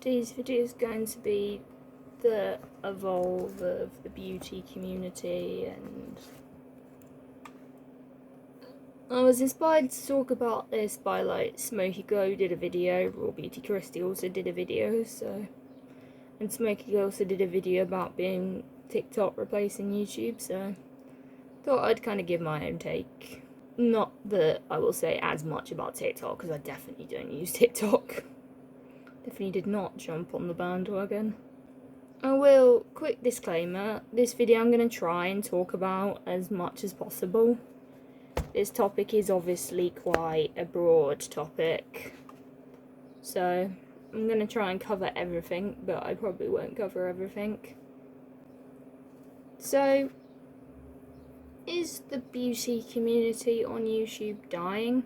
Today's video is going to be the evolve of the beauty community, and I was inspired to talk about this by like Smokey Glow did a video, Raw Beauty Christie also did a video, and Smokey Glow also did a video about being TikTok replacing YouTube, so thought I'd kind of give my own take. Not that I will say as much about TikTok, because I definitely don't use TikTok. Definitely did not jump on the bandwagon. Quick disclaimer, this video I'm going to try and talk about as much as possible. This topic is obviously quite a broad topic, so I'm going to try and cover everything, but I probably won't cover everything. So, is the beauty community on YouTube dying?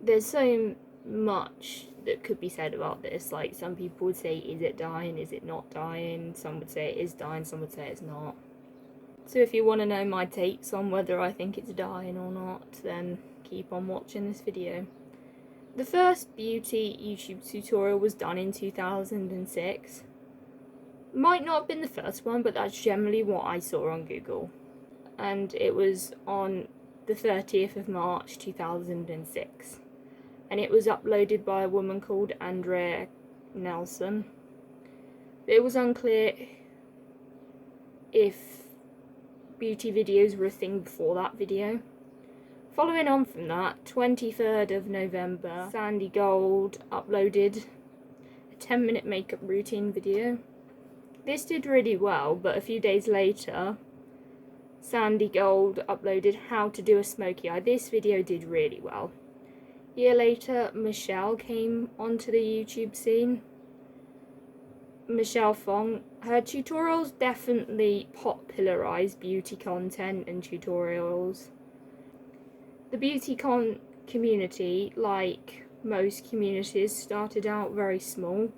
There's so much that could be said about this. Like, some people would say, is it dying, is it not dying? Some would say it is dying, some would say it's not. So if you want to know my takes on whether I think it's dying or not, then keep on watching this video. The first beauty YouTube tutorial was done in 2006. Might not have been the first one, but that's generally what I saw on Google. And it was on the 30th of March 2006. And it was uploaded by a woman called Andrea Nelson. It was unclear if beauty videos were a thing before that video. Following on from that, 23rd of November, Sandy Gold uploaded a 10-minute makeup routine video. This did really well, but a few days later, Sandy Gold uploaded how to do a smoky eye. This video did really well. A year later, Michelle came onto the YouTube scene. Michelle Fong. Her tutorials definitely popularised beauty content and tutorials. The beauty community, like most communities, started out very small.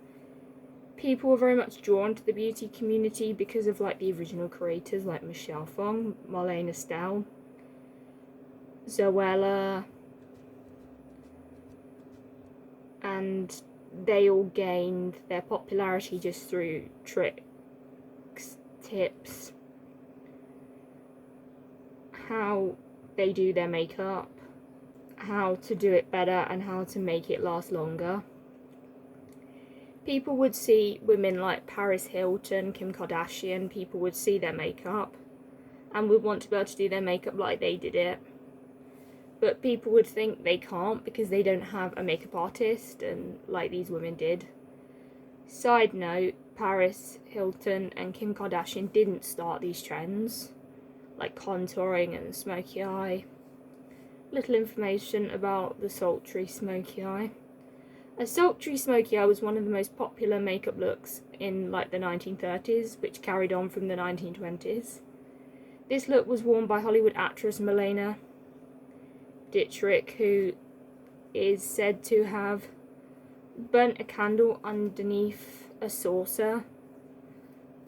People were very much drawn to the beauty community because of like the original creators like Michelle Fong, Marlene Estelle, Zoella, and they all gained their popularity just through tricks, tips, how they do their makeup, how to do it better, and how to make it last longer. People would see women like Paris Hilton, Kim Kardashian, people would see their makeup and would want to be able to do their makeup like they did it. But people would think they can't because they don't have a makeup artist, and like these women did. Side note, Paris Hilton and Kim Kardashian didn't start these trends, like contouring and smoky eye. Little information about the sultry smoky eye. A sultry smoky eye was one of the most popular makeup looks in like the 1930s, which carried on from the 1920s. This look was worn by Hollywood actress Marlene Dietrich, who is said to have burnt a candle underneath a saucer,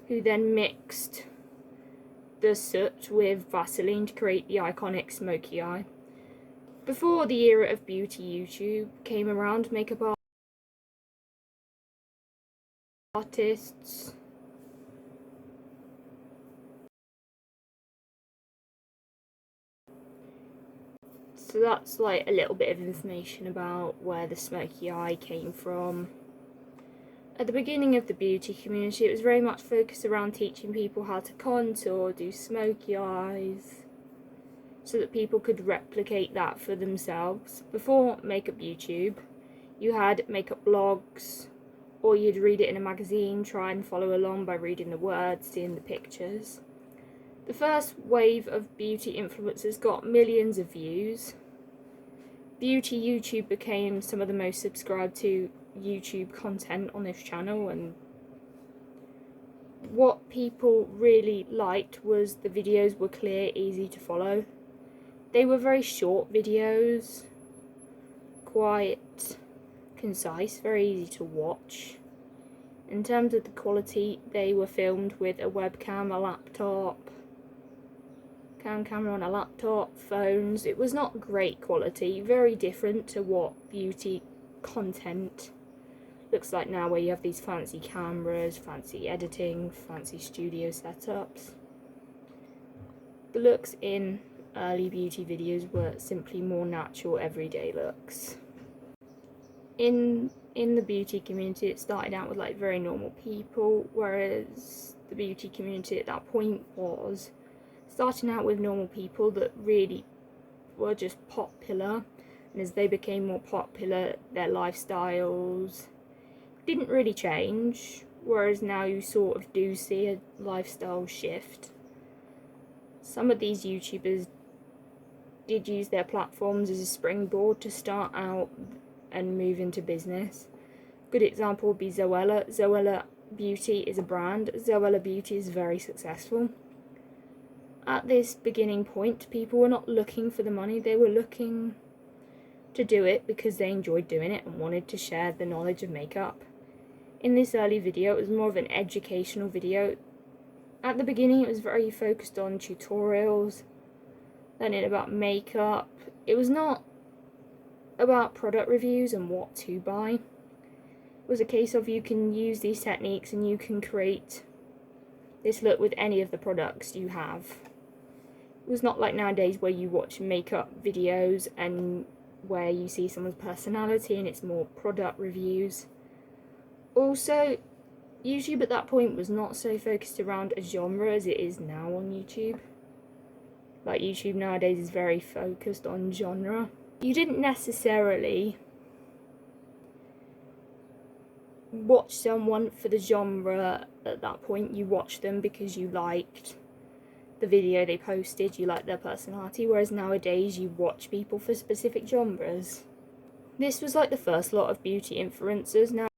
who then mixed the soot with Vaseline to create the iconic smoky eye. Before the era of beauty YouTube came around, makeup artists so that's like a little bit of information about where the smoky eye came from. At the beginning of the beauty community, it was very much focused around teaching people how to contour, do smoky eyes, so that people could replicate that for themselves. Before makeup YouTube, you had makeup blogs, or you'd read it in a magazine, try and follow along by reading the words, seeing the pictures. The first wave of beauty influencers got millions of views. Beauty YouTube became some of the most subscribed to YouTube content on this channel, and what people really liked was the videos were clear, easy to follow. They were very short videos, quite concise, very easy to watch. In terms of the quality, they were filmed with a webcam, a laptop, camera on a laptop, phones. It was not great quality, very different to what beauty content looks like now, where you have these fancy cameras, fancy editing, fancy studio setups. The looks in early beauty videos were simply more natural, everyday looks. In the beauty community, it started out with like very normal people, whereas the beauty community at that point was starting out with normal people that really were just popular, and as they became more popular, their lifestyles didn't really change, whereas now you sort of do see a lifestyle shift. Some of these YouTubers did use their platforms as a springboard to start out and move into business. Good example would be Zoella. Zoella Beauty is a brand. Zoella Beauty is very successful. At this beginning point, people were not looking for the money, they were looking to do it because they enjoyed doing it and wanted to share the knowledge of makeup. In this early video, it was more of an educational video. At the beginning, it was very focused on tutorials, learning about makeup. It was not about product reviews and what to buy. It was a case of you can use these techniques and you can create this look with any of the products you have. It was not like nowadays where you watch makeup videos and where you see someone's personality and it's more product reviews. Also, YouTube at that point was not so focused around a genre as it is now on YouTube. Like, YouTube nowadays is very focused on genre. You didn't necessarily watch someone for the genre at that point. You watched them because you liked the video they posted, you liked their personality, whereas nowadays you watch people for specific genres. This was like the first lot of beauty influencers. Now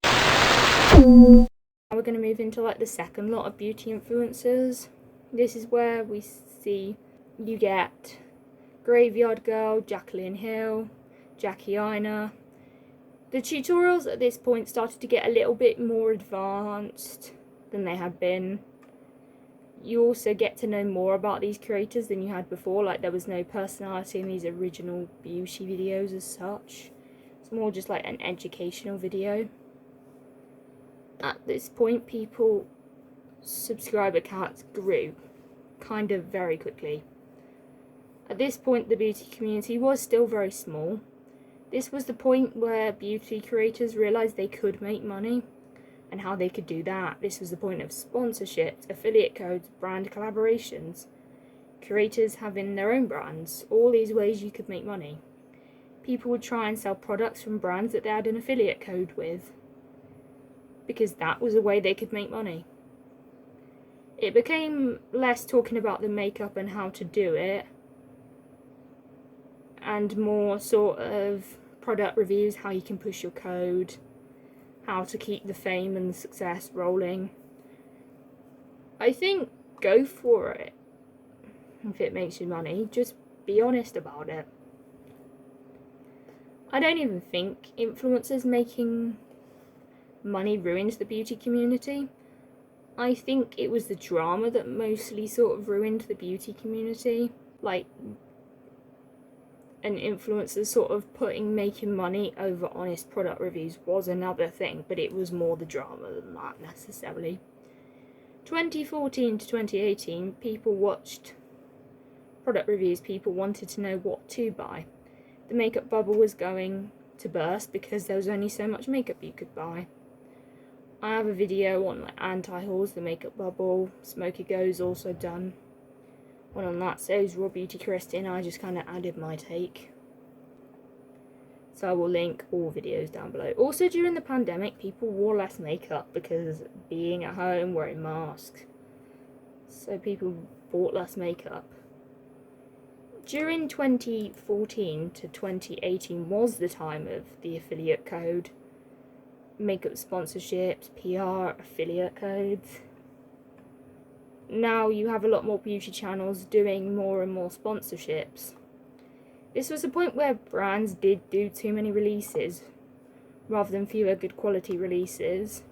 we're going to move into like the second lot of beauty influencers. This is where we see you get Graveyard Girl, Jaclyn Hill, Jackie Aina. The tutorials at this point started to get a little bit more advanced than they had been. You also get to know more about these creators than you had before. Like, there was no personality in these original beauty videos as such. It's more just like an educational video. At this point, people's subscriber counts grew kind of very quickly. At this point, the beauty community was still very small. This was the point where beauty creators realised they could make money and how they could do that. This was the point of sponsorships, affiliate codes, brand collaborations, creators having their own brands, all these ways you could make money. People would try and sell products from brands that they had an affiliate code with, because that was a way they could make money. It became less talking about the makeup and how to do it, and more sort of product reviews, how you can push your code, how to keep the fame and the success rolling. I think go for it. If it makes you money, just be honest about it. I don't even think influencers making money ruined the beauty community. I think it was the drama that mostly sort of ruined the beauty community. Like, an influencer sort of making money over honest product reviews was another thing, but it was more the drama than that necessarily. 2014 to 2018, people watched product reviews, people wanted to know what to buy. The makeup bubble was going to burst because there was only so much makeup you could buy. I have a video on like anti-hauls, the makeup bubble. Smokey Go's also done one on that, so is Raw Beauty Christy, and I just kind of added my take. So I will link all videos down below. Also, during the pandemic, people wore less makeup because being at home, wearing masks. So people bought less makeup. During 2014 to 2018 was the time of the affiliate code, makeup sponsorships, PR, affiliate codes. Now you have a lot more beauty channels doing more and more sponsorships. This was a point where brands did do too many releases rather than fewer good quality releases.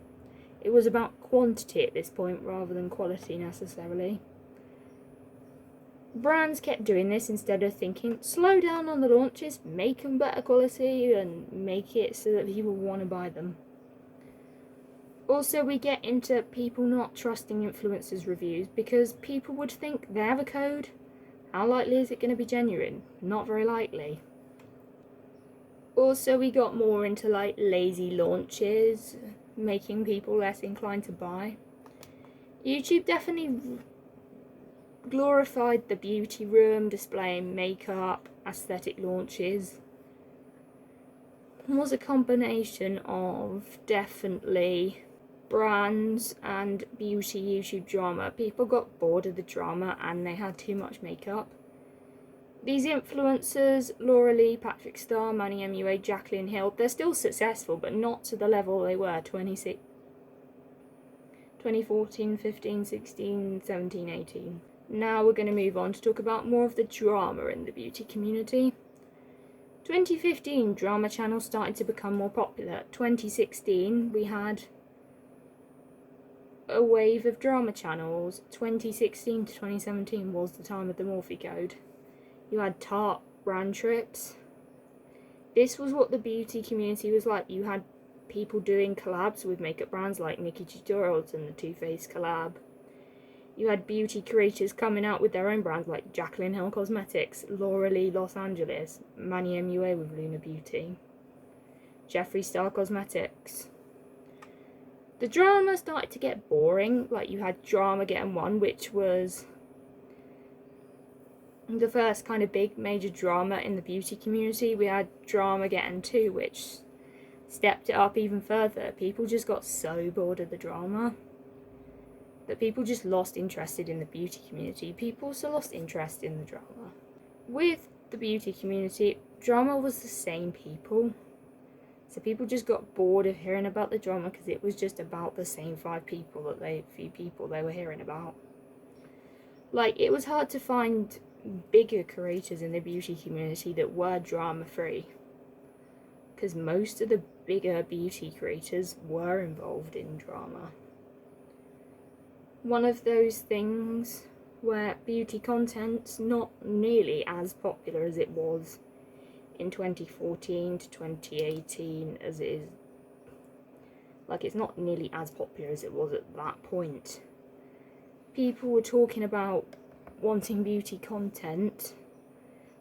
It was about quantity at this point rather than quality necessarily. Brands kept doing this instead of thinking, slow down on the launches, make them better quality and make it so that people want to buy them. Also, we get into people not trusting influencers' reviews because people would think they have a code. How likely is it going to be genuine? Not very likely. Also, we got more into like lazy launches, making people less inclined to buy. YouTube definitely glorified the beauty room, displaying makeup, aesthetic launches. It was a combination of definitely brands and beauty YouTube drama. People got bored of the drama and they had too much makeup. These influencers, Laura Lee, Patrick Starr, Manny MUA, Jaclyn Hill, they're still successful, but not to the level they were 2014, 15, 16, 17, 18. Now we're going to move on to talk about more of the drama in the beauty community. 2015, drama channels started to become more popular. 2016, we had a wave of drama channels. 2016 to 2017 was the time of the Morphe Code. You had Tarte brand trips. This was what the beauty community was like. You had people doing collabs with makeup brands like Nikkie Tutorials and the Too Faced collab. You had beauty creators coming out with their own brands like Jaclyn Hill Cosmetics, Laura Lee Los Angeles, Manny MUA with Luna Beauty, Jeffree Star Cosmetics. The drama started to get boring. Like, you had Dramageddon 1, which was the first kind of big major drama in the beauty community. We had Dramageddon 2, which stepped it up even further. People just got so bored of the drama that people just lost interest in the beauty community. People also lost interest in the drama. With the beauty community, drama was the same people. So people just got bored of hearing about the drama because it was just about the same few people they were hearing about. Like, it was hard to find bigger creators in the beauty community that were drama free, because most of the bigger beauty creators were involved in drama. One of those things where beauty content's not nearly as popular as it was in 2014 to 2018 as it is. Like, it's not nearly as popular as it was at that point. People were talking about wanting beauty content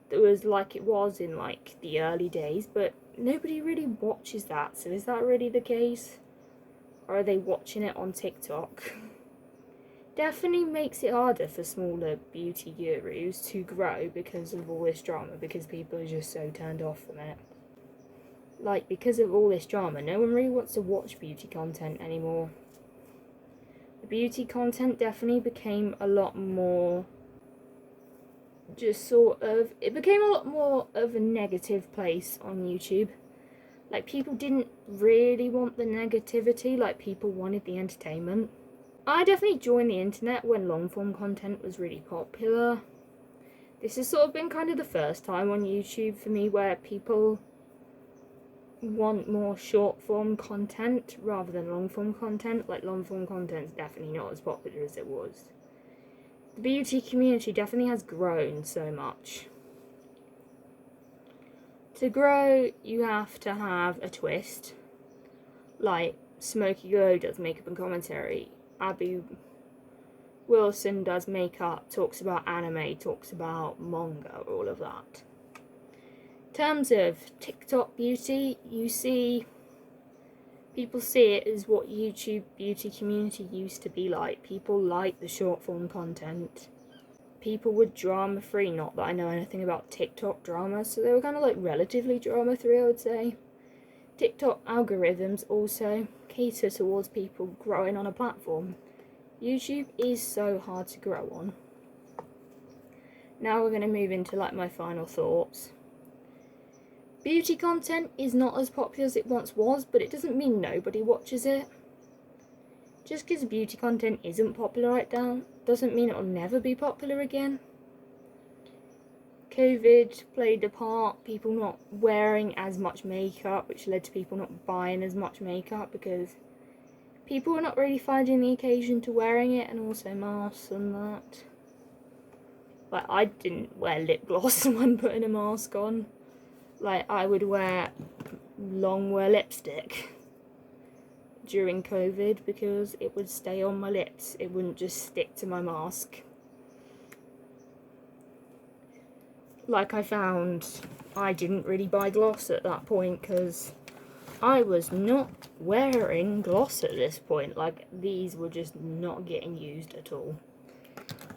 that was like it was in like the early days, but nobody really watches that. So is that really the case? Or are they watching it on TikTok? Definitely makes it harder for smaller beauty gurus to grow because of all this drama, because people are just so turned off from it. Like, because of all this drama, no one really wants to watch beauty content anymore. The beauty content definitely became a lot more it became a lot more of a negative place on YouTube. Like, people didn't really want the negativity, like people wanted the entertainment. I definitely joined the internet when long form content was really popular. This has sort of been kind of the first time on YouTube for me where people want more short form content rather than long form content. Like, long form content is definitely not as popular as it was. The beauty community definitely has grown so much. To grow, you have to have a twist. Like, Smokey Glow does makeup and commentary. Abby Wilson does makeup, talks about anime, talks about manga, all of that. In terms of TikTok beauty, people see it as what YouTube beauty community used to be like. People like the short form content. People were drama free, not that I know anything about TikTok drama, so they were kind of like relatively drama free, I would say. TikTok algorithms also cater towards people growing on a platform. YouTube is so hard to grow on. Now we're going to move into like my final thoughts. Beauty content is not as popular as it once was, but it doesn't mean nobody watches it. Just because beauty content isn't popular right now doesn't mean it'll never be popular again. COVID played a part, people not wearing as much makeup, which led to people not buying as much makeup because people were not really finding the occasion to wearing it, and also masks and that. Like, I didn't wear lip gloss when putting a mask on. Like, I would wear lipstick. during COVID because it would stay on my lips. It wouldn't just stick to my mask. Like, I found I didn't really buy gloss at that point because I was not wearing gloss at this point. Like, these were just not getting used at all.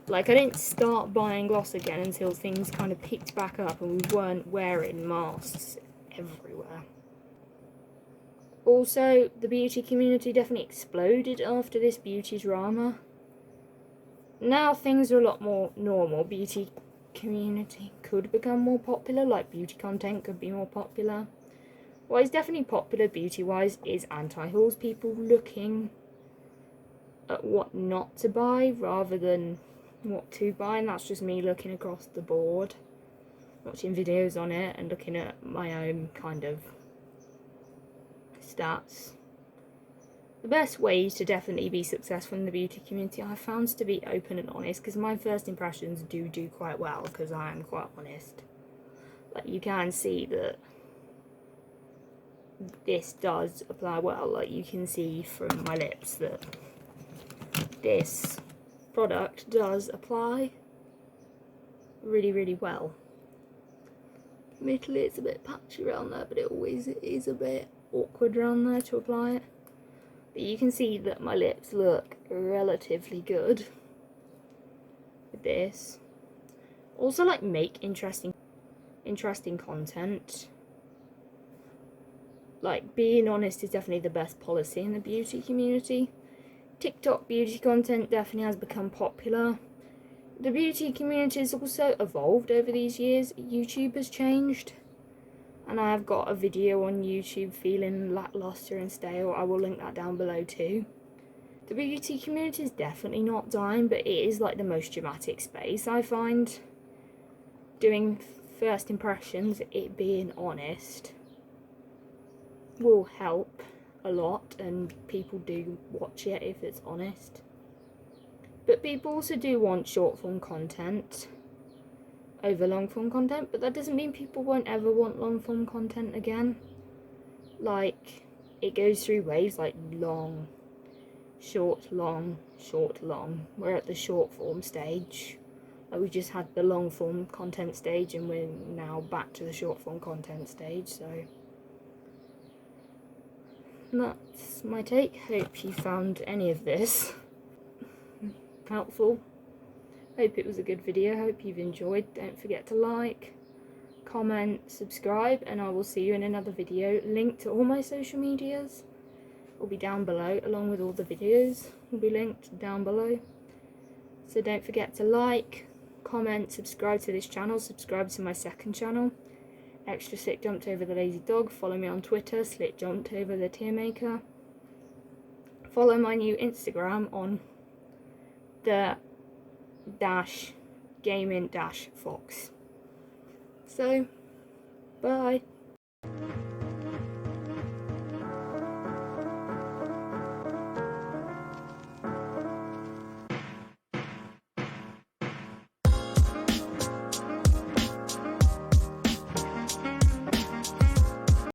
Like, I didn't start buying gloss again until things kind of picked back up and we weren't wearing masks everywhere. Also, the beauty community definitely exploded after this beauty drama. Now things are a lot more normal. Beauty community could become more popular, like beauty content could be more popular. What is definitely popular beauty-wise is anti-hauls, people looking at what not to buy rather than what to buy, and that's just me looking across the board, watching videos on it and looking at my own kind of stats. The best way to definitely be successful in the beauty community I found to be open and honest, because my first impressions do quite well because I am quite honest. Like, you can see that this does apply well. Like, you can see from my lips that this product does apply really well. Admittedly, it's a bit patchy around there, but it always is a bit awkward around there to apply it. But you can see that my lips look relatively good with this. Also, like, make interesting content. Like, being honest is definitely the best policy in the beauty community. TikTok beauty content definitely has become popular. The beauty community has also evolved over these years. YouTube has changed. And I have got a video on YouTube feeling lackluster and stale. I will link that down below too. The beauty community is definitely not dying, but it is like the most dramatic space, I find. Doing first impressions, it being honest, will help a lot, and people do watch it if it's honest. But people also do want short form content over long form content, but that doesn't mean people won't ever want long form content again. Like, it goes through waves, like long, short, long, short, long. We're at the short form stage. Like, we just had the long form content stage and we're now back to the short form content stage, so that's my take. Hope you found any of this helpful. Hope it was a good video. Hope you've enjoyed. Don't forget to like, comment, subscribe, and I will see you in another video. Link to all my social medias will be down below, along with all the videos will be linked down below. So don't forget to like, comment, subscribe to this channel, subscribe to my second channel, Extra Slick Jumped Over the Lazy Dog. Follow me on Twitter, Slick Jumped Over the Tear Maker. Follow my new Instagram on the -gaming-fox. So, bye.